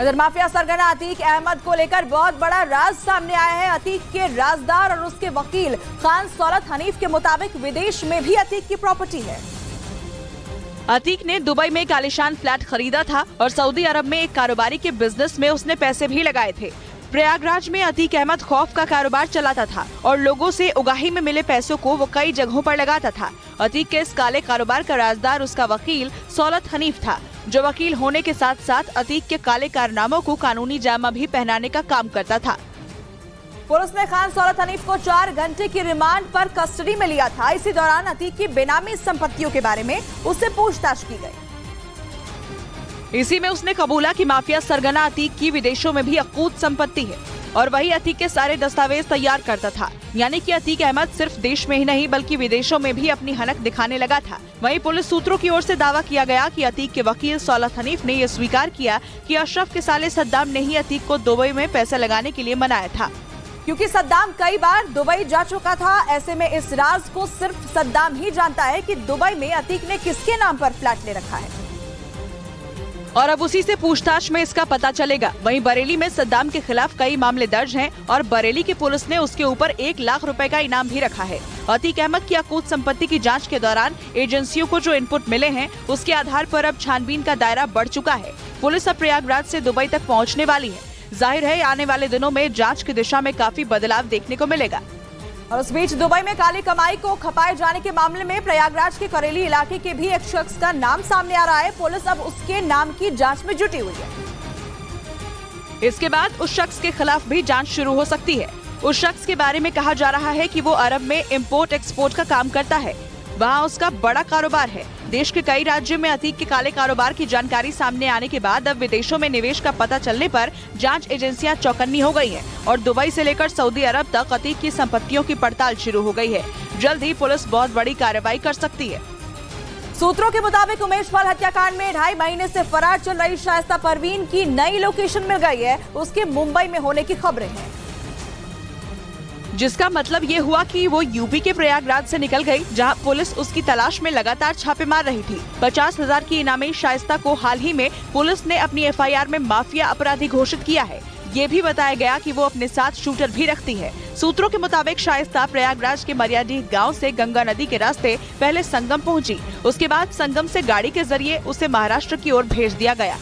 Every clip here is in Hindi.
इधर माफिया सरगना अतीक अहमद को लेकर बहुत बड़ा राज सामने आया है। अतीक के राजदार और उसके वकील खान सौलत हनीफ के मुताबिक विदेश में भी अतीक की प्रॉपर्टी है। अतीक ने दुबई में एक आलीशान फ्लैट खरीदा था और सऊदी अरब में एक कारोबारी के बिजनेस में उसने पैसे भी लगाए थे। प्रयागराज में अतीक अहमद खौफ का कारोबार चलाता था और लोगों से उगाही में मिले पैसों को वो कई जगहों पर लगाता था। अतीक के इस काले कारोबार का राजदार उसका वकील सौलत हनीफ था, जो वकील होने के साथ साथ अतीक के काले कारनामों को कानूनी जामा भी पहनाने का काम करता था। पुलिस ने खान सौलत हनीफ को 4 घंटे की रिमांड पर कस्टडी में लिया था। इसी दौरान अतीक की बेनामी संपत्तियों के बारे में उससे पूछताछ की गई। इसी में उसने कबूला कि माफिया सरगना अतीक की विदेशों में भी अकूत संपत्ति है और वही अतीक के सारे दस्तावेज तैयार करता था। यानी कि अतीक अहमद सिर्फ देश में ही नहीं बल्कि विदेशों में भी अपनी हनक दिखाने लगा था। वहीं पुलिस सूत्रों की ओर से दावा किया गया कि अतीक के वकील सौलत हनीफ ने यह स्वीकार किया कि अशरफ के साले सद्दाम ने ही अतीक को दुबई में पैसे लगाने के लिए मनाया था। क्योंकि सद्दाम कई बार दुबई जा चुका था, ऐसे में इस राज को सिर्फ सद्दाम ही जानता है कि दुबई में अतीक ने किसके नाम पर फ्लैट ले रखा है और अब उसी से पूछताछ में इसका पता चलेगा। वहीं बरेली में सद्दाम के खिलाफ कई मामले दर्ज हैं और बरेली की पुलिस ने उसके ऊपर 1 लाख रुपए का इनाम भी रखा है। अतीक अहमद की अकूत संपत्ति की जांच के दौरान एजेंसियों को जो इनपुट मिले हैं उसके आधार पर अब छानबीन का दायरा बढ़ चुका है। पुलिस अब प्रयागराज से दुबई तक पहुँचने वाली है। जाहिर है आने वाले दिनों में जाँच की दिशा में काफी बदलाव देखने को मिलेगा। और उस बीच दुबई में काली कमाई को खपाए जाने के मामले में प्रयागराज के करेली इलाके के भी एक शख्स का नाम सामने आ रहा है। पुलिस अब उसके नाम की जांच में जुटी हुई है। इसके बाद उस शख्स के खिलाफ भी जांच शुरू हो सकती है। उस शख्स के बारे में कहा जा रहा है कि वो अरब में इंपोर्ट एक्सपोर्ट का काम करता है, वहाँ उसका बड़ा कारोबार है। देश के कई राज्यों में अतीक के काले कारोबार की जानकारी सामने आने के बाद अब विदेशों में निवेश का पता चलने पर जांच एजेंसियां चौकन्नी हो गई हैं और दुबई से लेकर सऊदी अरब तक अतीक की संपत्तियों की पड़ताल शुरू हो गई है। जल्द ही पुलिस बहुत बड़ी कार्रवाई कर सकती है। सूत्रों के मुताबिक उमेश पाल हत्याकांड में 2.5 महीने से फरार चल रही शाइस्ता परवीन की नई लोकेशन मिल गई है। उसके मुंबई में होने की खबरें हैं, जिसका मतलब ये हुआ कि वो यूपी के प्रयागराज से निकल गई, जहां पुलिस उसकी तलाश में लगातार छापे मार रही थी। 50,000 की इनामी शाइस्ता को हाल ही में पुलिस ने अपनी FIR में माफिया अपराधी घोषित किया है। ये भी बताया गया कि वो अपने साथ शूटर भी रखती है। सूत्रों के मुताबिक शाइस्ता प्रयागराज के मरियाडीह गांव से गंगा नदी के रास्ते पहले संगम पहुंची, उसके बाद संगम से गाड़ी के जरिए उसे महाराष्ट्र की ओर भेज दिया गया।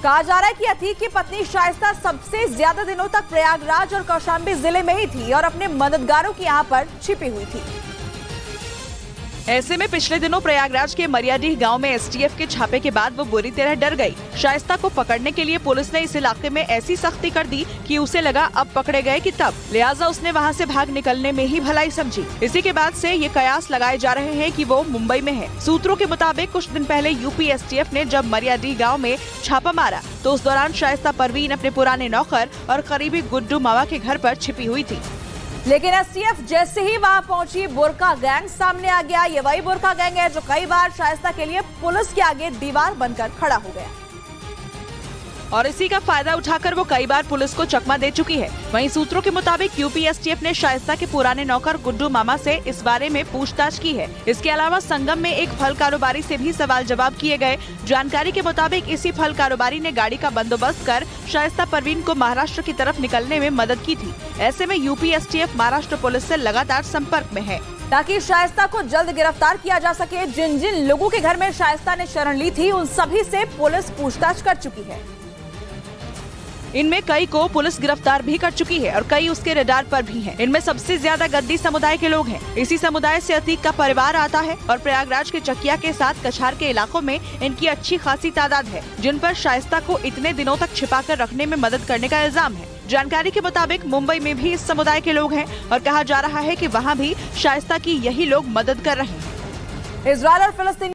कहा जा रहा है कि अतीक की पत्नी शाइस्ता सबसे ज्यादा दिनों तक प्रयागराज और कौशांबी जिले में ही थी और अपने मददगारों की यहाँ पर छिपी हुई थी। ऐसे में पिछले दिनों प्रयागराज के मरियाडीह गांव में STF के छापे के बाद वो बुरी तरह डर गई। शाइस्ता को पकड़ने के लिए पुलिस ने इस इलाके में ऐसी सख्ती कर दी कि उसे लगा अब पकड़े गए कि तब, लिहाजा उसने वहां से भाग निकलने में ही भलाई समझी। इसी के बाद से ये कयास लगाए जा रहे हैं कि वो मुंबई में है। सूत्रों के मुताबिक कुछ दिन पहले यूपी STF ने जब मरियाडीह गाँव में छापा मारा तो उस दौरान शाइस्ता परवीन अपने पुराने नौकर और करीबी गुड्डू मामा के घर पर छिपी हुई थी। लेकिन STF जैसे ही वहां पहुंची, बुर्का गैंग सामने आ गया। ये वही बुर्का गैंग है जो कई बार शाइस्ता के लिए पुलिस के आगे दीवार बनकर खड़ा हो गया और इसी का फायदा उठाकर वो कई बार पुलिस को चकमा दे चुकी है। वहीं सूत्रों के मुताबिक यूपी STF ने शाइस्ता के पुराने नौकर गुड्डू मामा से इस बारे में पूछताछ की है। इसके अलावा संगम में एक फल कारोबारी से भी सवाल जवाब किए गए। जानकारी के मुताबिक इसी फल कारोबारी ने गाड़ी का बंदोबस्त कर शाइस्ता परवीन को महाराष्ट्र की तरफ निकलने में मदद की थी। ऐसे में यूपी STF महाराष्ट्र पुलिस से लगातार संपर्क में है ताकि शाइस्ता को जल्द गिरफ्तार किया जा सके। जिन जिन लोगों के घर में शाइस्ता ने शरण ली थी उन सभी से पुलिस पूछताछ कर चुकी है। इनमें कई को पुलिस गिरफ्तार भी कर चुकी है और कई उसके रडार पर भी हैं। इनमें सबसे ज्यादा गद्दी समुदाय के लोग हैं। इसी समुदाय से अतीक का परिवार आता है और प्रयागराज के चकिया के साथ कछार के इलाकों में इनकी अच्छी खासी तादाद है, जिन पर शाइस्ता को इतने दिनों तक छिपाकर रखने में मदद करने का इल्जाम है। जानकारी के मुताबिक मुंबई में भी इस समुदाय के लोग हैं और कहा जा रहा है कि वहाँ भी शाइस्ता की यही लोग मदद कर रहे हैं। इजरायल और फिलिस्तीन